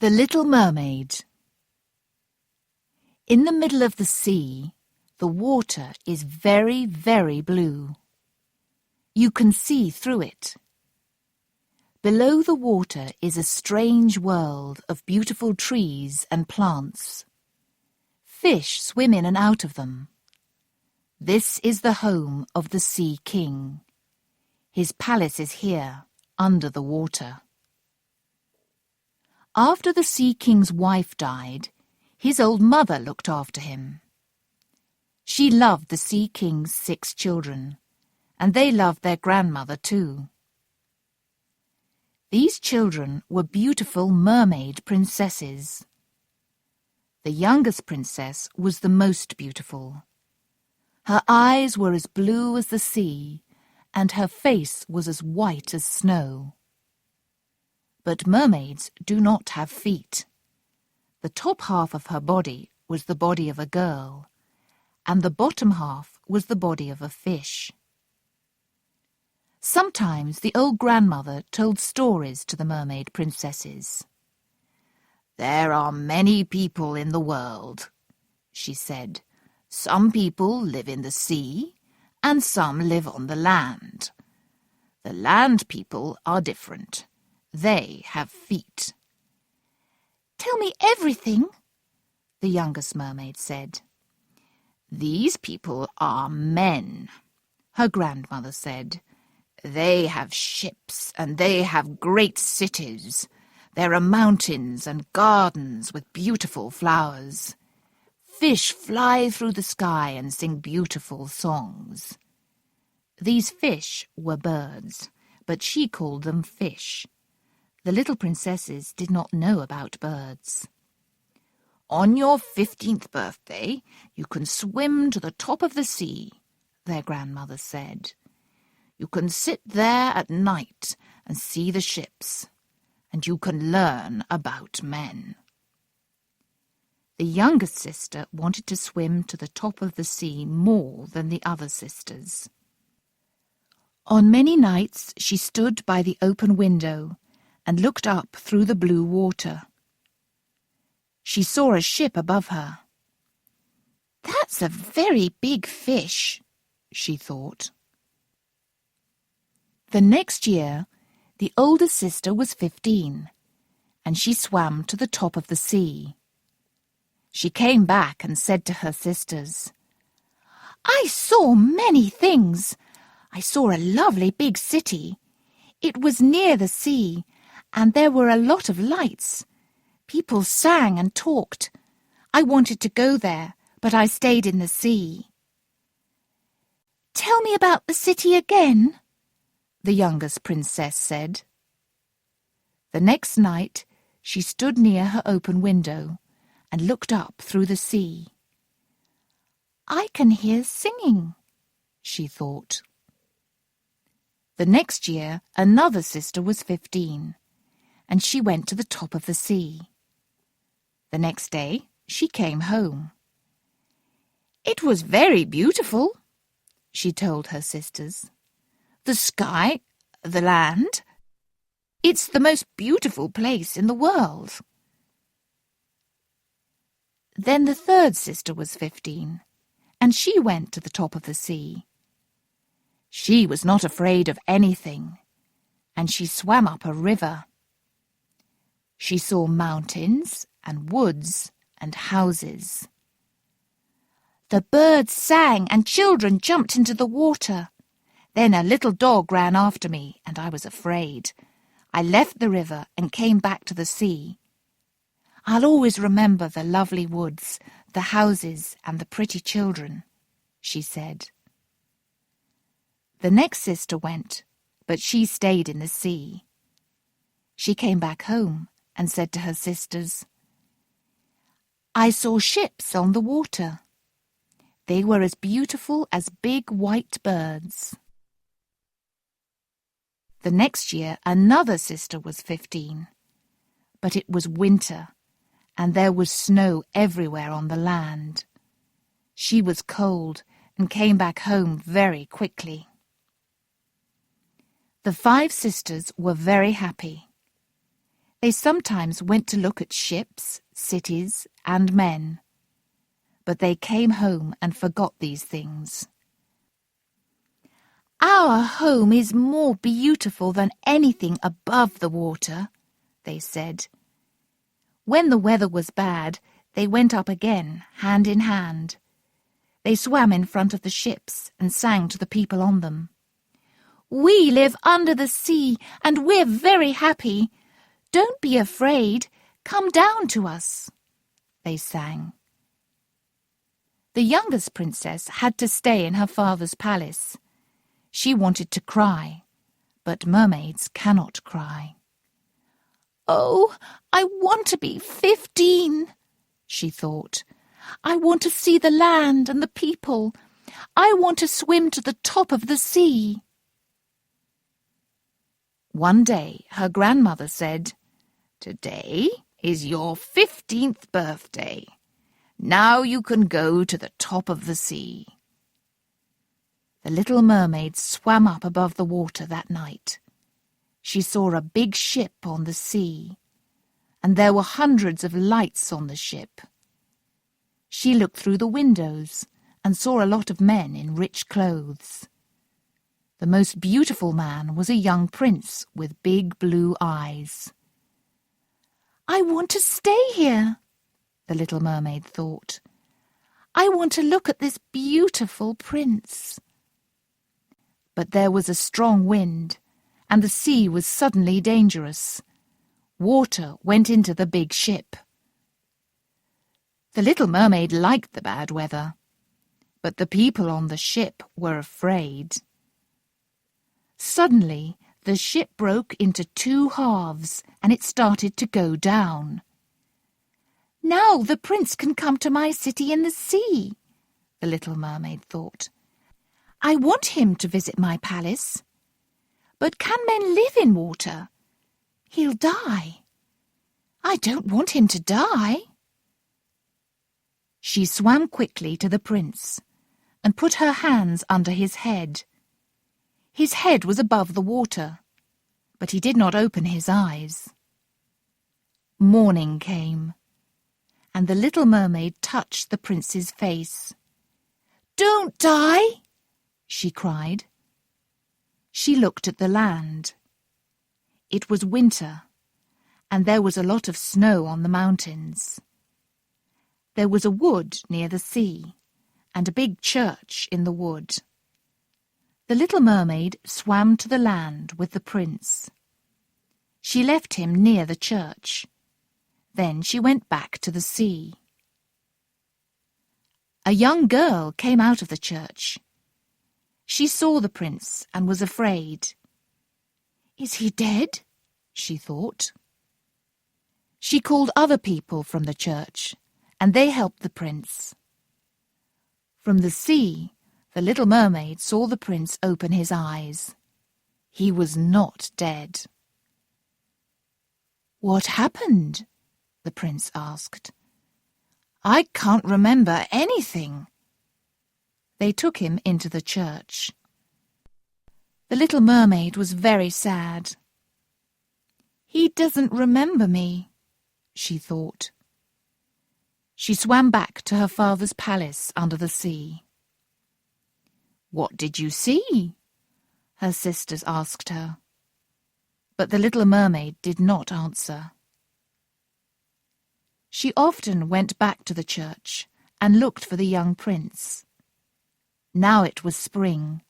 The Little Mermaid. In the middle of the sea, the water is very, very blue. You can see through it. Below the water is a strange world of beautiful trees and plants. Fish swim in and out of them. This is the home of the Sea King. His palace is here, under the water. After the Sea King's wife died, his old mother looked after him. She loved the Sea King's 6 children, and they loved their grandmother too. These children were beautiful mermaid princesses. The youngest princess was the most beautiful. Her eyes were as blue as the sea, and her face was as white as snow. But mermaids do not have feet. The top half of her body was the body of a girl, and the bottom half was the body of a fish. Sometimes the old grandmother told stories to the mermaid princesses. "There are many people in the world," she said. "Some people live in the sea, and some live on the land. The land people are different. They have feet." "Tell me everything," the youngest mermaid said. "These people are men," her grandmother said. "They have ships and they have great cities. There are mountains and gardens with beautiful flowers. Fish fly through the sky and sing beautiful songs." These fish were birds, but she called them fish. The little princesses did not know about birds. "On your 15th birthday, you can swim to the top of the sea," their grandmother said. "You can sit there at night and see the ships, and you can learn about men." The youngest sister wanted to swim to the top of the sea more than the other sisters. On many nights she stood by the open window and looked up through the blue water. She saw a ship above her. "That's a very big fish," she thought. The next year, the older sister was 15, and she swam to the top of the sea. She came back and said to her sisters, "I saw many things. I saw a lovely big city. It was near the sea, and there were a lot of lights. People sang and talked. I wanted to go there, but I stayed in the sea." "Tell me about the city again," the youngest princess said. The next night she stood near her open window and looked up through the sea. "I can hear singing," she thought. The next year another sister was 15, and she went to the top of the sea. The next day she came home. "It was very beautiful," she told her sisters. "The sky, the land, it's the most beautiful place in the world." Then the third sister was 15, and she went to the top of the sea. She was not afraid of anything, and she swam up a river. She saw mountains and woods and houses. The birds sang and children jumped into the water. Then a little dog ran after me, and I was afraid. I left the river and came back to the sea. I'll always remember the lovely woods, the houses, and the pretty children," she said. The next sister went, but she stayed in the sea. She came back home and said to her sisters, "I saw ships on the water. They were as beautiful as big white birds." The next year another sister was 15, but it was winter, and there was snow everywhere on the land. She was cold and came back home very quickly. The 5 sisters were very happy. They sometimes went to look at ships, cities, and men. But they came home and forgot these things. "Our home is more beautiful than anything above the water," they said. When the weather was bad, they went up again, hand in hand. They swam in front of the ships and sang to the people on them. "We live under the sea, and we're very happy. Don't be afraid. Come down to us," they sang. The youngest princess had to stay in her father's palace. She wanted to cry, but mermaids cannot cry. "Oh, I want to be 15, she thought. "I want to see the land and the people. I want to swim to the top of the sea." One day her grandmother said, "Today is your 15th birthday. Now you can go to the top of the sea." The little mermaid swam up above the water that night. She saw a big ship on the sea, and there were hundreds of lights on the ship. She looked through the windows and saw a lot of men in rich clothes. The most beautiful man was a young prince with big blue eyes. "I want to stay here," the little mermaid thought. "I want to look at this beautiful prince." But there was a strong wind, and the sea was suddenly dangerous. Water went into the big ship. The little mermaid liked the bad weather, but the people on the ship were afraid. Suddenly, the ship broke into 2 halves, and it started to go down. "Now the prince can come to my city in the sea," the little mermaid thought. "I want him to visit my palace. But can men live in water? He'll die. I don't want him to die." She swam quickly to the prince and put her hands under his head. His head was above the water, but he did not open his eyes. Morning came, and the little mermaid touched the prince's face. "Don't die!" she cried. She looked at the land. It was winter, and there was a lot of snow on the mountains. There was a wood near the sea, and a big church in the wood. The little mermaid swam to the land with the prince. She left him near the church. Then she went back to the sea. A young girl came out of the church. She saw the prince and was afraid. "Is he dead?" she thought. She called other people from the church, and they helped the prince. From the sea, the little mermaid saw the prince open his eyes. He was not dead. "What happened?" the prince asked. "I can't remember anything." They took him into the church. The little mermaid was very sad. "He doesn't remember me," she thought. She swam back to her father's palace under the sea. "What did you see?" her sisters asked her. But the little mermaid did not answer. She often went back to the church and looked for the young prince. Now it was spring.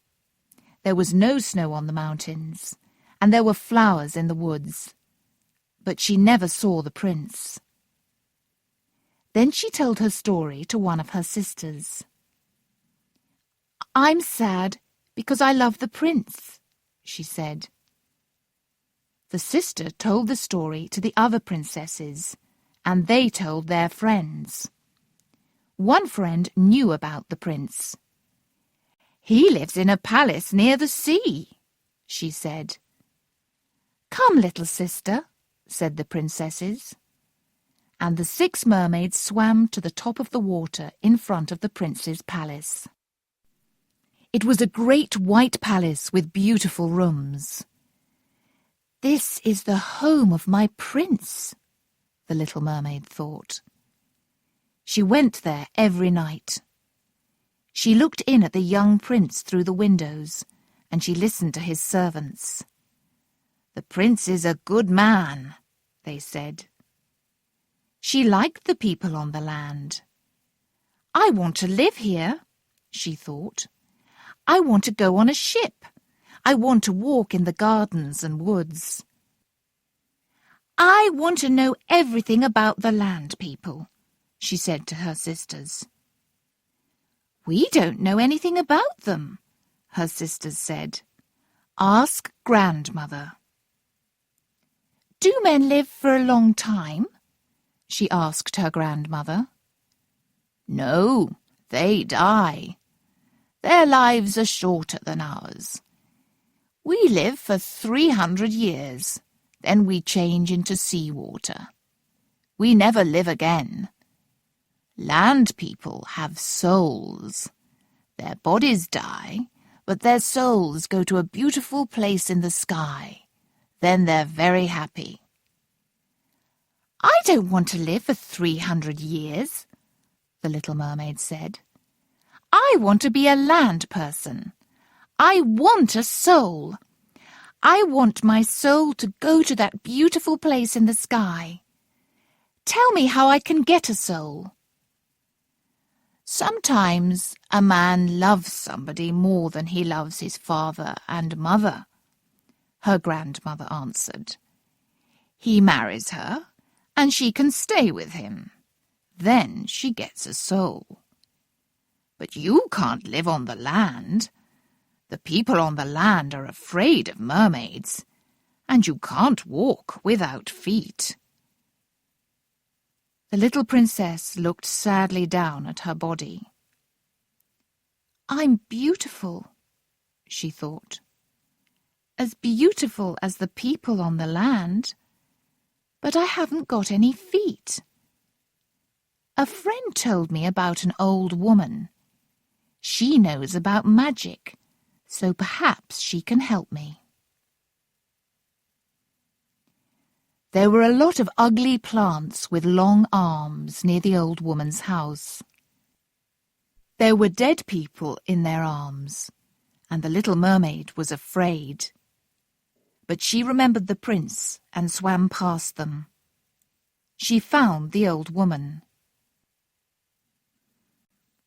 There was no snow on the mountains, and there were flowers in the woods. But she never saw the prince. Then she told her story to one of her sisters. "I'm sad because I love the prince," she said. The sister told the story to the other princesses, and they told their friends. One friend knew about the prince. "He lives in a palace near the sea," she said. "Come, little sister," said the princesses. And the 6 mermaids swam to the top of the water in front of the prince's palace. It was a great white palace with beautiful rooms. This is the home of my prince, the little mermaid thought. She went there every night. She looked in at the young prince through the windows, and she listened to his servants. "The prince is a good man," they said. She liked the people on the land. "I want to live here," she thought. "I want to go on a ship. I want to walk in the gardens and woods. I want to know everything about the land people," she said to her sisters. "We don't know anything about them," her sisters said. "Ask grandmother." "Do men live for a long time?" she asked her grandmother. "No, they die. Their lives are shorter than ours. We live for 300 years, then we change into seawater. We never live again. Land people have souls. Their bodies die, but their souls go to a beautiful place in the sky. Then they're very happy." "I don't want to live for 300 years, the little mermaid said. "I want to be a land person. I want a soul. I want my soul to go to that beautiful place in the sky. Tell me how I can get a soul." "Sometimes a man loves somebody more than he loves his father and mother," her grandmother answered. "He marries her, and she can stay with him. Then she gets a soul. But you can't live on the land. The people on the land are afraid of mermaids, and you can't walk without feet." The little princess looked sadly down at her body. "I'm beautiful," she thought. "As beautiful as the people on the land, but I haven't got any feet. A friend told me about an old woman. She knows about magic, so perhaps she can help me." There were a lot of ugly plants with long arms near the old woman's house. There were dead people in their arms, and the little mermaid was afraid. But she remembered the prince and swam past them. She found the old woman.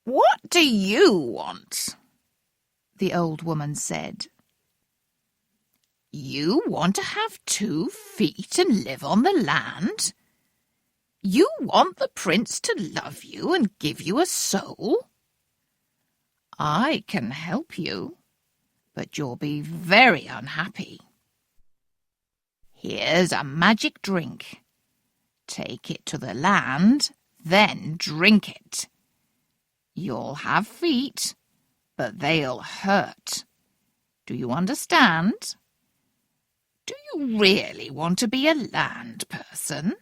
"What do you want?" the old woman said. "You want to have 2 feet and live on the land? You want the prince to love you and give you a soul? I can help you, but you'll be very unhappy. Here's a magic drink. Take it to the land, then drink it. You'll have feet, but they'll hurt. Do you understand? Do you really want to be a land person?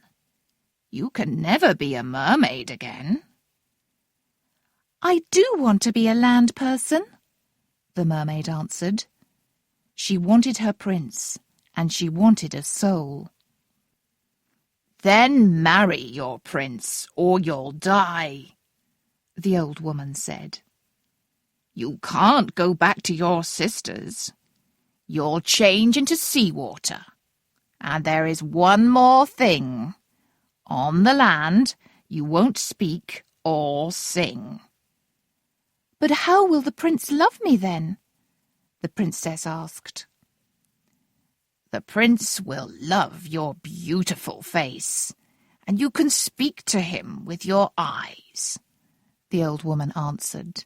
You can never be a mermaid again." "I do want to be a land person," the mermaid answered. She wanted her prince, and she wanted a soul. "Then marry your prince, or you'll die," the old woman said. "You can't go back to your sisters. You'll change into seawater. And there is one more thing. On the land, you won't speak or sing." "But how will the prince love me then?" the princess asked. "The prince will love your beautiful face, and you can speak to him with your eyes," the old woman answered.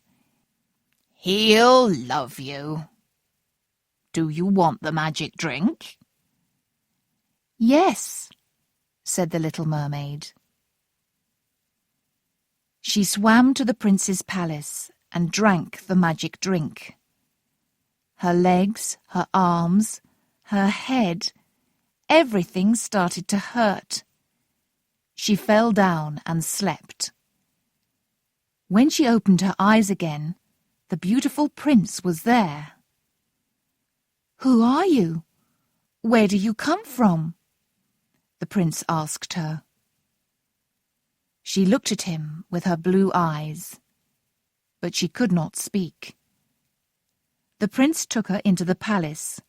"He'll love you. Do you want the magic drink?" "Yes," said the little mermaid. She swam to the prince's palace and drank the magic drink. Her legs, her arms, her head, everything started to hurt. She fell down and slept. When she opened her eyes again, the beautiful prince was there. "Who are you? "Where do you come from?" the prince asked her. She looked at him with her blue eyes, but she could not speak. The prince took her into the palace.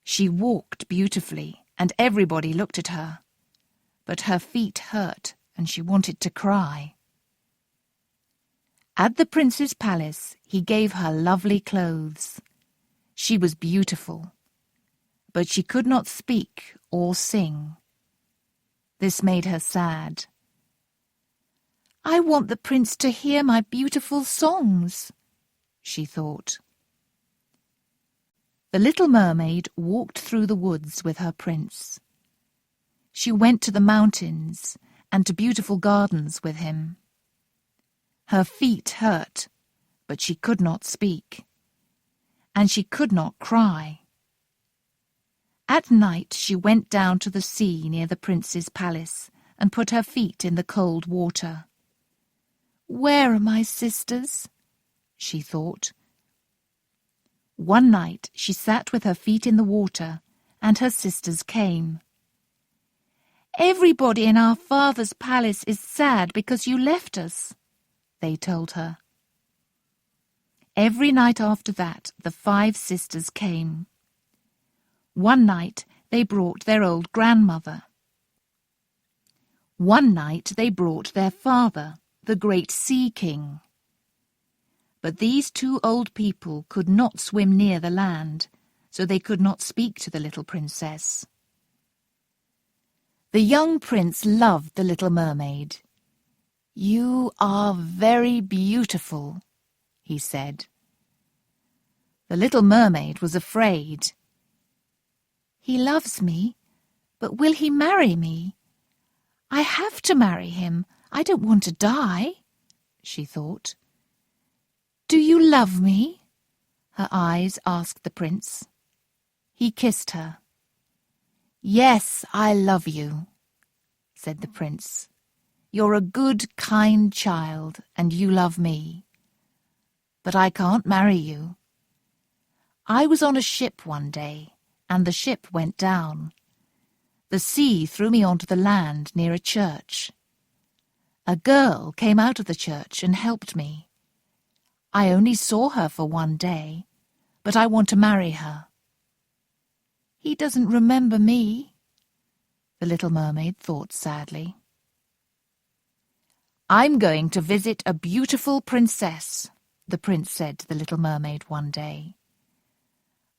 She walked beautifully, and everybody looked at her, but her feet hurt and she wanted to cry. At the prince's palace, he gave her lovely clothes. She was beautiful, but she could not speak or sing. This made her sad. "I want the prince to hear my beautiful songs," she thought. The little mermaid walked through the woods with her prince. She went to the mountains and to beautiful gardens with him. Her feet hurt, but she could not speak, and she could not cry. At night she went down to the sea near the prince's palace and put her feet in the cold water. "Where are my sisters?" she thought. One night she sat with her feet in the water, and her sisters came. "Everybody in our father's palace is sad because you left us," they told her. Every night after that, the 5 sisters came. One night they brought their old grandmother. One night they brought their father, the great sea king. But these 2 old people could not swim near the land, so they could not speak to the little princess. The young prince loved the little mermaid. "You are very beautiful," he said. The little mermaid was afraid. "He loves me, but will he marry me? I have to marry him. I don't want to die," she thought. "Do you love me?" her eyes asked the prince. He kissed her. "Yes, I love you," said the prince. "You're a good, kind child, and you love me. But I can't marry you. I was on a ship one day, and the ship went down. The sea threw me onto the land near a church. A girl came out of the church and helped me. I only saw her for one day, but I want to marry her." "He doesn't remember me," the little mermaid thought sadly. "I'm going to visit a beautiful princess," the prince said to the little mermaid one day.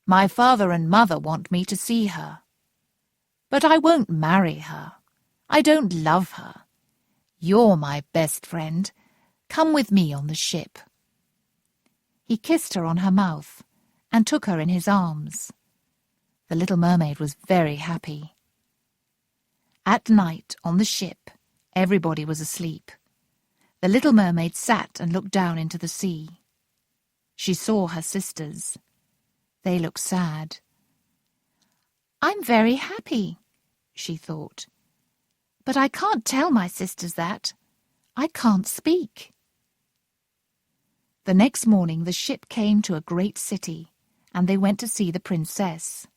"My father and mother want me to see her. But I won't marry her. I don't love her. You're my best friend. Come with me on the ship." He kissed her on her mouth and took her in his arms. The little mermaid was very happy. At night, on the ship, everybody was asleep. The little mermaid sat and looked down into the sea. She saw her sisters. They looked sad. "I'm very happy," she thought. "But I can't tell my sisters that. I can't speak." The next morning the ship came to a great city, and they went to see the princess.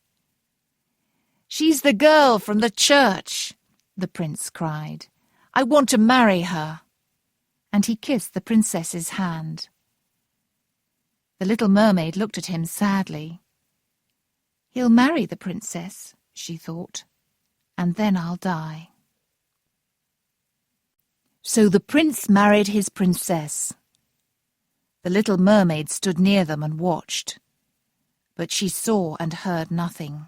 "She's the girl from the church," the prince cried. "I want to marry her." And he kissed the princess's hand. The little mermaid looked at him sadly. "He'll marry the princess," she thought, "and then I'll die." So the prince married his princess. The little mermaid stood near them and watched, but she saw and heard nothing.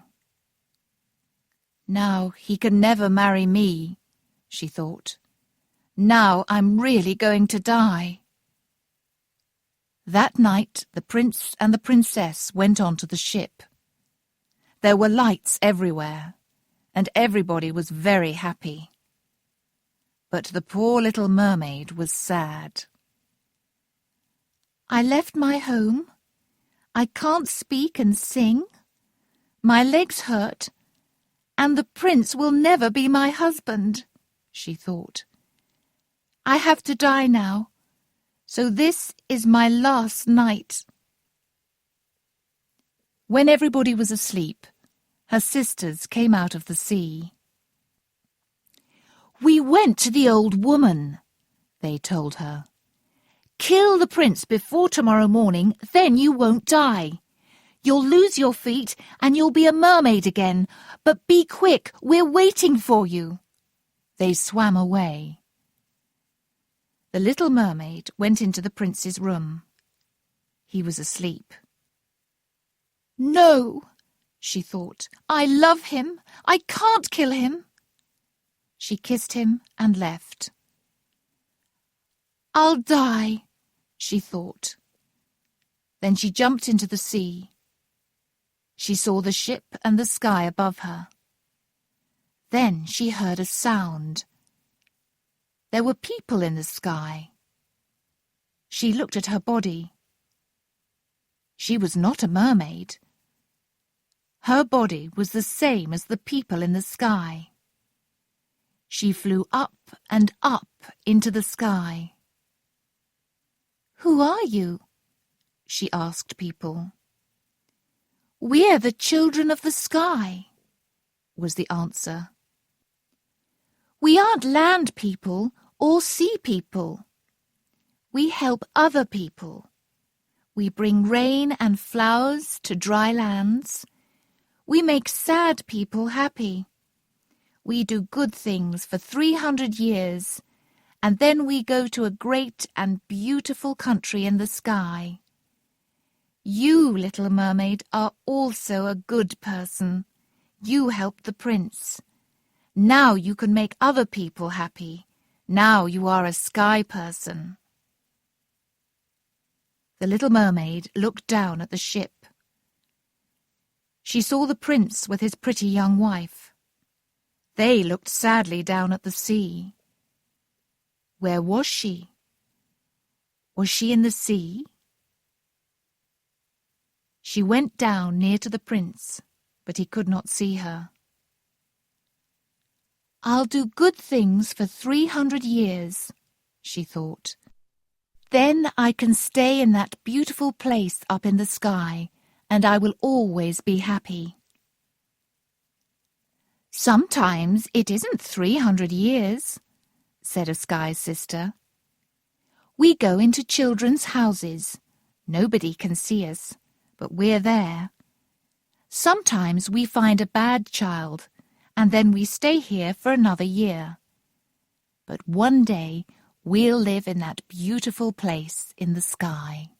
"Now he can never marry me," she thought. "Now I'm really going to die." That night the prince and the princess went on to the ship. There were lights everywhere, and everybody was very happy. But the poor little mermaid was sad. "I left my home. I can't speak and sing. My legs hurt, and the prince will never be my husband," she thought. "I have to die now, so this is my last night." When everybody was asleep, Her sisters came out of the sea. "We went to the old woman," they told her. "Kill the prince before tomorrow morning, then you won't die. You'll lose your feet and you'll be a mermaid again, but be quick, we're waiting for you." They swam away. The little mermaid went into the prince's room. He was asleep. "No," she thought, "I love him. I can't kill him." She kissed him and left. "I'll die," she thought. Then she jumped into the sea. She saw the ship and the sky above her. Then she heard a sound. There were people in the sky. She looked at her body. She was not a mermaid. Her body was the same as the people in the sky. She flew up and up into the sky. "Who are you?" she asked people. "We're the children of the sky," was the answer. "We aren't land people or sea people. We help other people. We bring rain and flowers to dry lands. We make sad people happy. We do good things for 300 years, and then we go to a great and beautiful country in the sky. You, little mermaid, are also a good person. You helped the prince. Now you can make other people happy. Now you are a sky person." The little mermaid looked down at the ship. She saw the prince with his pretty young wife. They looked sadly down at the sea. Where was she? Was she in the sea? She went down near to the prince, but he could not see her. "I'll do good things for 300 years, she thought. "Then I can stay in that beautiful place up in the sky, and I will always be happy." "Sometimes it isn't 300 years, said a sky sister. "We go into children's houses. Nobody can see us, but we're there. Sometimes we find a bad child, and then we stay here for another year. But one day we'll live in that beautiful place in the sky."